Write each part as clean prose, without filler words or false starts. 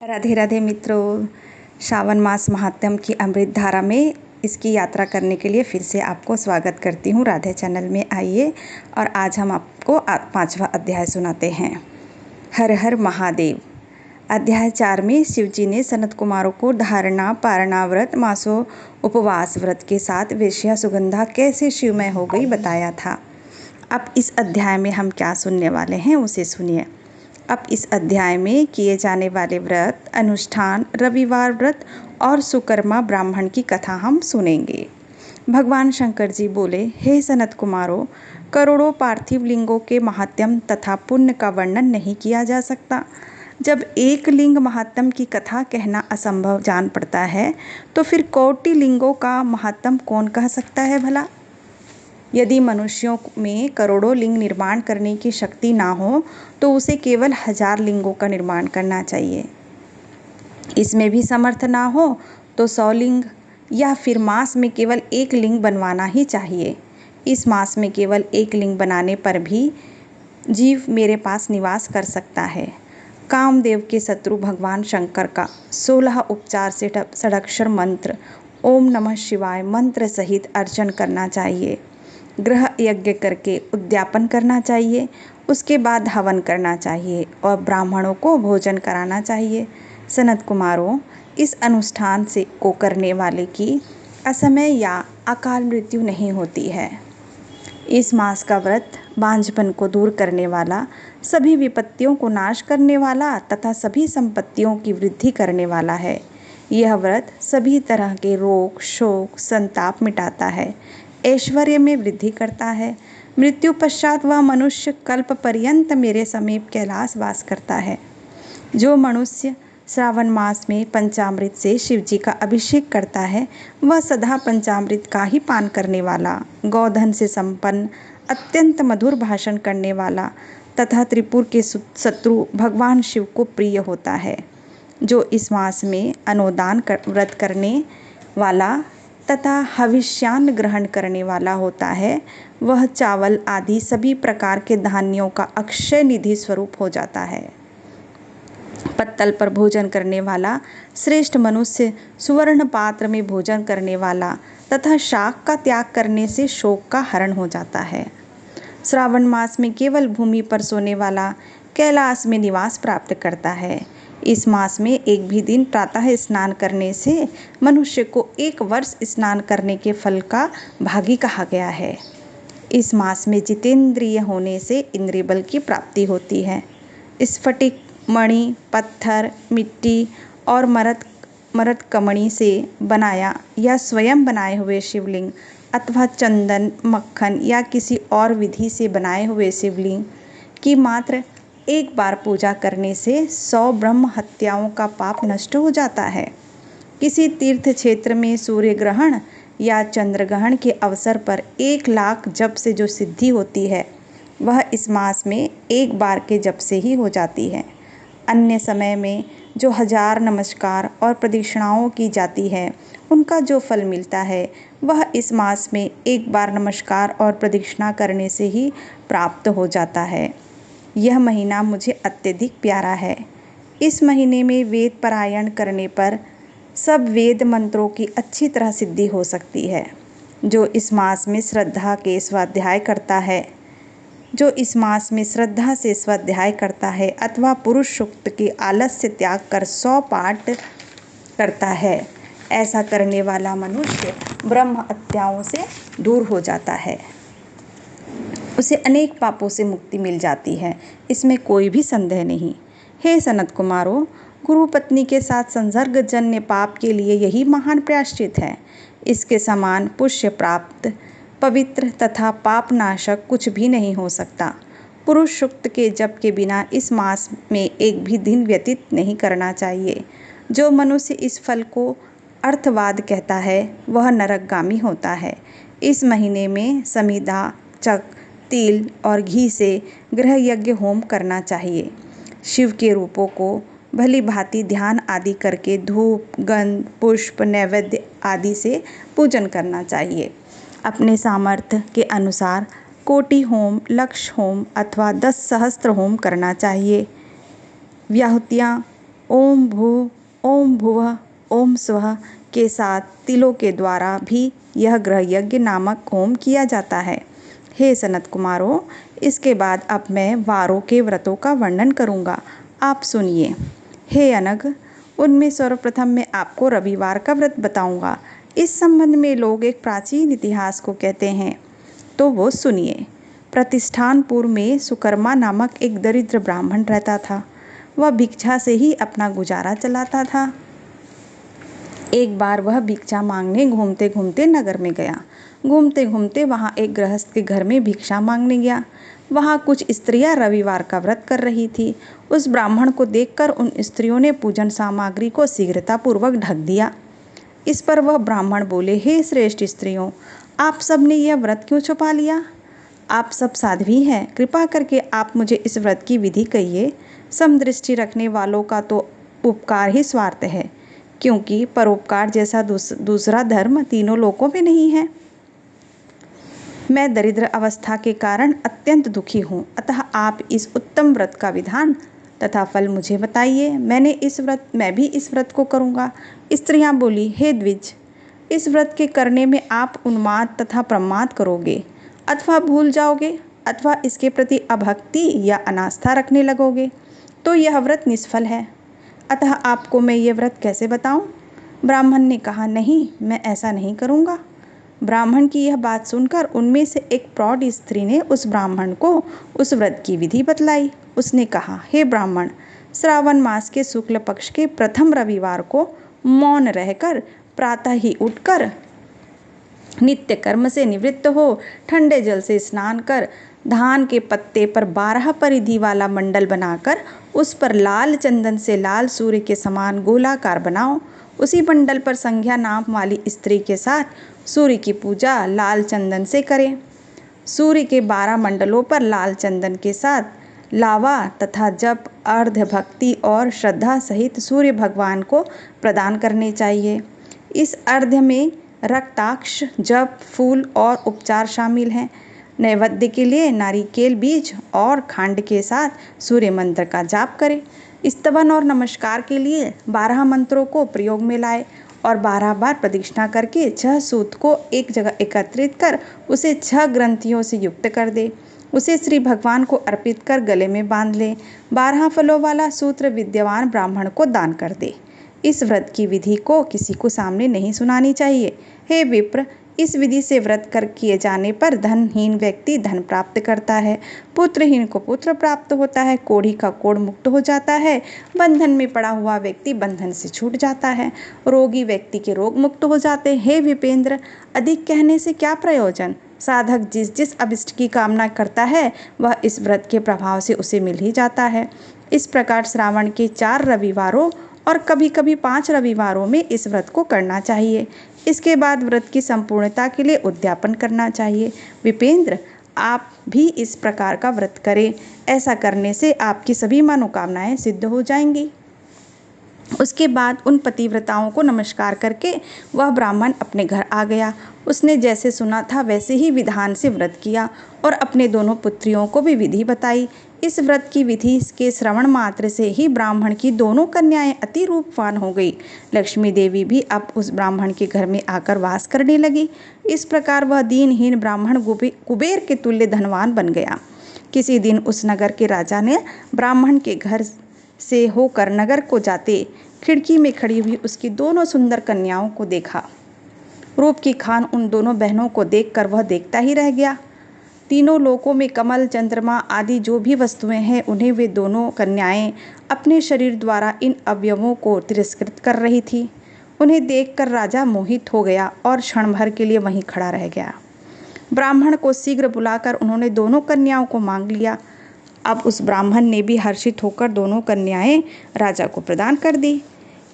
राधे राधे मित्रों, श्रावण मास महात्म्य की अमृत धारा में इसकी यात्रा करने के लिए फिर से आपको स्वागत करती हूँ। राधे चैनल में आइए और आज हम आपको 5वां अध्याय सुनाते हैं। हर हर महादेव। अध्याय 4 में शिवजी ने सनत कुमारों को धारणा, पारणा व्रत, मासो उपवास व्रत के साथ वेश्या सुगंधा कैसे शिवमय हो गई बताया था। अब इस अध्याय में हम क्या सुनने वाले हैं उसे सुनिए। अब इस अध्याय में किए जाने वाले व्रत, अनुष्ठान, रविवार व्रत और सुकर्मा ब्राह्मण की कथा हम सुनेंगे। भगवान शंकर जी बोले, हे सनत कुमारों, करोड़ों पार्थिव लिंगों के महात्म्य तथा पुण्य का वर्णन नहीं किया जा सकता। जब एक लिंग महात्म्य की कथा कहना असंभव जान पड़ता है तो फिर कोटि लिंगों का महात्म्य कौन कह सकता है भला। यदि मनुष्यों में करोड़ों लिंग निर्माण करने की शक्ति ना हो तो उसे केवल 1000 लिंगों का निर्माण करना चाहिए। इसमें भी समर्थ ना हो तो 100 लिंग या फिर मास में केवल 1 लिंग बनवाना ही चाहिए। इस मास में केवल 1 लिंग बनाने पर भी जीव मेरे पास निवास कर सकता है। कामदेव के शत्रु भगवान शंकर का 16 उपचार से षडाक्षर मंत्र ओम नमः शिवाय मंत्र सहित अर्चन करना चाहिए। गृह यज्ञ करके उद्यापन करना चाहिए। उसके बाद हवन करना चाहिए और ब्राह्मणों को भोजन कराना चाहिए। सनत कुमारों, इस अनुष्ठान से को करने वाले की असमय या अकाल मृत्यु नहीं होती है। इस मास का व्रत बांझपन को दूर करने वाला, सभी विपत्तियों को नाश करने वाला तथा सभी संपत्तियों की वृद्धि करने वाला है। यह व्रत सभी तरह के रोग, शोक, संताप मिटाता है, ऐश्वर्य में वृद्धि करता है। मृत्यु पश्चात वह मनुष्य कल्प पर्यंत मेरे समीप कैलाश वास करता है। जो मनुष्य श्रावण मास में पंचामृत से शिवजी का अभिषेक करता है वह सदा पंचामृत का ही पान करने वाला, गौधन से संपन्न, अत्यंत मधुर भाषण करने वाला तथा त्रिपुर के शत्रु भगवान शिव को प्रिय होता है। जो इस मास में अनुदान व्रत करने वाला तथा हविष्यान्न ग्रहण करने वाला होता है वह चावल आदि सभी प्रकार के धान्यों का अक्षय निधि स्वरूप हो जाता है। पत्तल पर भोजन करने वाला श्रेष्ठ मनुष्य सुवर्ण पात्र में भोजन करने वाला तथा शाक का त्याग करने से शोक का हरण हो जाता है। श्रावण मास में केवल भूमि पर सोने वाला कैलाश में निवास प्राप्त करता है। इस मास में एक भी दिन प्रातः स्नान करने से मनुष्य को 1 वर्ष स्नान करने के फल का भागी कहा गया है। इस मास में जितेंद्रिय होने से इंद्रिय बल की प्राप्ति होती है। स्फटिक, मणि, पत्थर, मिट्टी और मरद कमणी से बनाया या स्वयं बनाए हुए शिवलिंग अथवा चंदन, मक्खन या किसी और विधि से बनाए हुए शिवलिंग की मात्र एक बार पूजा करने से 100 ब्रह्म हत्याओं का पाप नष्ट हो जाता है। किसी तीर्थ क्षेत्र में सूर्य ग्रहण या चंद्र ग्रहण के अवसर पर 1 लाख जप से जो सिद्धि होती है वह इस मास में 1 बार के जप से ही हो जाती है। अन्य समय में जो 1000 नमस्कार और प्रदक्षिणाओं की जाती है उनका जो फल मिलता है वह इस मास में 1 बार नमस्कार और प्रदक्षिणा करने से ही प्राप्त हो जाता है। यह महीना मुझे अत्यधिक प्यारा है। इस महीने में वेद पारायण करने पर सब वेद मंत्रों की अच्छी तरह सिद्धि हो सकती है। जो इस मास में श्रद्धा से स्वाध्याय करता है अथवा पुरुष सूक्त के आलस्य त्याग कर 100 पाठ करता है, ऐसा करने वाला मनुष्य ब्रह्म हत्याओं से दूर हो जाता है। उसे अनेक पापों से मुक्ति मिल जाती है, इसमें कोई भी संदेह नहीं। हे सनत कुमारों, गुरु पत्नी के साथ संसर्ग जन्य पाप के लिए यही महान प्रायश्चित है। इसके समान पुण्य प्राप्त, पवित्र तथा पापनाशक कुछ भी नहीं हो सकता। पुरुष सूक्त के जप के बिना इस मास में एक भी दिन व्यतीत नहीं करना चाहिए। जो मनुष्य इस फल को अर्थवाद कहता है वह नरकगामी होता है। इस महीने में समिधा, चक, तिल और घी से गृह यज्ञ होम करना चाहिए। शिव के रूपों को भली भांति ध्यान आदि करके धूप, गंध, पुष्प, नैवेद्य आदि से पूजन करना चाहिए। अपने सामर्थ्य के अनुसार कोटि होम, लक्ष होम अथवा 10 सहस्त्र होम करना चाहिए। व्याहुतियाँ ओम भू, ओम भुवः, ओम स्वः के साथ तिलों के द्वारा भी यह ग्रह यज्ञ नामक होम किया जाता है। हे सनत कुमारों, इसके बाद अब मैं वारों के व्रतों का वर्णन करूँगा, आप सुनिए। हे अनग, उनमें सर्वप्रथम मैं आपको रविवार का व्रत बताऊंगा। इस संबंध में लोग एक प्राचीन इतिहास को कहते हैं, तो वो सुनिए। प्रतिष्ठानपुर में सुकर्मा नामक एक दरिद्र ब्राह्मण रहता था। वह भिक्षा से ही अपना गुजारा चलाता था। एक बार वह भिक्षा मांगने घूमते घूमते नगर में गया। घूमते घूमते वहाँ एक गृहस्थ के घर में भिक्षा मांगने गया। वहाँ कुछ स्त्रियां रविवार का व्रत कर रही थी। उस ब्राह्मण को देखकर उन स्त्रियों ने पूजन सामग्री को शीघ्रतापूर्वक ढक दिया। इस पर वह ब्राह्मण बोले, हे श्रेष्ठ स्त्रियों, आप सब ने यह व्रत क्यों छुपा लिया? आप सब साध्वी हैं, कृपा करके आप मुझे इस व्रत की विधि कहिए। समदृष्टि रखने वालों का तो उपकार ही स्वार्थ है, क्योंकि परोपकार जैसा दूसरा धर्म तीनों लोकों में नहीं है। मैं दरिद्र अवस्था के कारण अत्यंत दुखी हूँ, अतः आप इस उत्तम व्रत का विधान तथा फल मुझे बताइए। मैं भी इस व्रत को करूँगा। स्त्रियाँ बोली, हे द्विज, इस व्रत के करने में आप उन्माद तथा प्रमाद करोगे, अथवा भूल जाओगे, अथवा इसके प्रति अभक्ति या अनास्था रखने लगोगे, तो यह व्रत निष्फल है। अतः आपको मैं ये व्रत कैसे बताऊं? ब्राह्मण ने कहा, नहीं, मैं ऐसा नहीं करूँगा। ब्राह्मण की यह बात सुनकर उनमें से एक प्रौढ़ स्त्री ने उस ब्राह्मण को उस व्रत की विधि बतलाई। उसने कहा, हे ब्राह्मण, श्रावण मास के शुक्ल पक्ष के प्रथम रविवार को मौन रहकर प्रातः ही उठकर नित्य कर्म से निवृत्त हो ठंडे जल से स्नान कर धान के पत्ते पर 12 परिधि वाला मंडल बनाकर उस पर लाल चंदन से लाल सूर्य के समान गोलाकार बनाओ। उसी मंडल पर संध्या नाम वाली स्त्री के साथ सूर्य की पूजा लाल चंदन से करें। सूर्य के 12 मंडलों पर लाल चंदन के साथ लावा तथा जप, अर्घ्य, भक्ति और श्रद्धा सहित सूर्य भगवान को प्रदान करने चाहिए। इस अर्घ्य में रक्ताक्ष, जप, फूल और उपचार शामिल हैं। नैवेद्य के लिए नारिकेल बीज और खांड के साथ सूर्य मंत्र का जाप करें। स्तवन और नमस्कार के लिए 12 मंत्रों को प्रयोग में लाए और 12 बार प्रदक्षिणा करके 6 सूत को एक जगह एकत्रित कर उसे 6 ग्रंथियों से युक्त कर दे। उसे श्री भगवान को अर्पित कर गले में बांध ले। 12 फलों वाला सूत्र विद्यमान ब्राह्मण को दान कर दे। इस व्रत की विधि को किसी को सामने नहीं सुनानी चाहिए। हे विप्र, इस विधि से व्रत कर किए जाने पर धनहीन व्यक्ति धन प्राप्त करता है, पुत्रहीन को पुत्र प्राप्त होता है, कोढ़ी का कोढ़ मुक्त हो जाता है, बंधन में पड़ा हुआ व्यक्ति बंधन से छूट जाता है, रोगी व्यक्ति के रोग मुक्त हो जाते हैं। हे विपेंद्र, अधिक कहने से क्या प्रयोजन? साधक जिस जिस अभिष्ट की कामना करता है वह इस व्रत के प्रभाव से उसे मिल ही जाता है। इस प्रकार श्रावण के 4 रविवारों और कभी कभी 5 रविवारों में इस व्रत को करना चाहिए। इसके बाद व्रत की संपूर्णता के लिए उद्यापन करना चाहिए। विपेंद्र, आप भी इस प्रकार का व्रत करें। ऐसा करने से आपकी सभी मनोकामनाएं सिद्ध हो जाएंगी। उसके बाद उन पतिव्रताओं को नमस्कार करके वह ब्राह्मण अपने घर आ गया। उसने जैसे सुना था वैसे ही विधान से व्रत किया और अपने दोनों पुत्रियों को भी विधि बताई। इस व्रत की विधि के श्रवण मात्र से ही ब्राह्मण की दोनों कन्याएं अति रूपवान हो गई। लक्ष्मी देवी भी अब उस ब्राह्मण के घर में आकर वास करने लगी। इस प्रकार वह दीनहीन ब्राह्मण कुबेर के तुल्य धनवान बन गया। किसी दिन उस नगर के राजा ने ब्राह्मण के घर से होकर नगर को जाते खिड़की में खड़ी हुई उसकी दोनों सुंदर कन्याओं को देखा। रूप की खान उन दोनों बहनों को देखकर वह देखता ही रह गया। तीनों लोकों में कमल, चंद्रमा आदि जो भी वस्तुएं हैं उन्हें वे दोनों कन्याएं अपने शरीर द्वारा इन अवयवों को तिरस्कृत कर रही थी। उन्हें देखकर राजा मोहित हो गया और क्षण भर के लिए वहीं खड़ा रह गया। ब्राह्मण को शीघ्र बुलाकर उन्होंने दोनों कन्याओं को मांग लिया। अब उस ब्राह्मण ने भी हर्षित होकर दोनों कन्याएं राजा को प्रदान कर दी।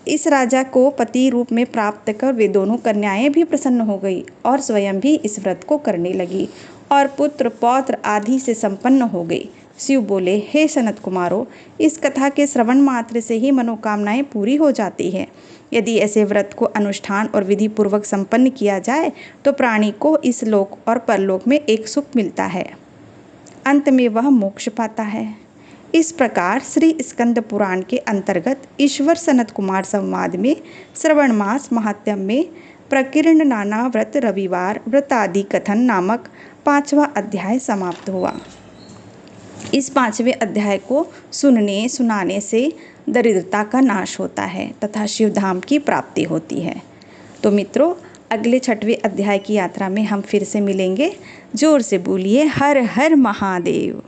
इस राजा को पति रूप में प्राप्त कर वे दोनों कन्याएं भी प्रसन्न हो गई और स्वयं भी इस व्रत को करने लगी और पुत्र पौत्र आदि से संपन्न हो गई। शिव बोले, हे सनत कुमारों, इस कथा के श्रवण मात्र से ही मनोकामनाएं पूरी हो जाती है। यदि ऐसे व्रत को अनुष्ठान और विधि पूर्वक संपन्न किया जाए तो प्राणी को इस लोक और परलोक में एक सुख मिलता है, अंत में वह मोक्ष पाता है। इस प्रकार श्री स्कंद पुराण के अंतर्गत ईश्वर सनत कुमार संवाद में श्रवण मास महात्म्य में प्रकीर्ण नाना व्रत रविवार व्रतादि कथन नामक 5वां अध्याय समाप्त हुआ। इस 5वें अध्याय को सुनाने से दरिद्रता का नाश होता है तथा शिवधाम की प्राप्ति होती है। तो मित्रों, अगले 6वें अध्याय की यात्रा में हम फिर से मिलेंगे। जोर से बोलिए हर हर महादेव।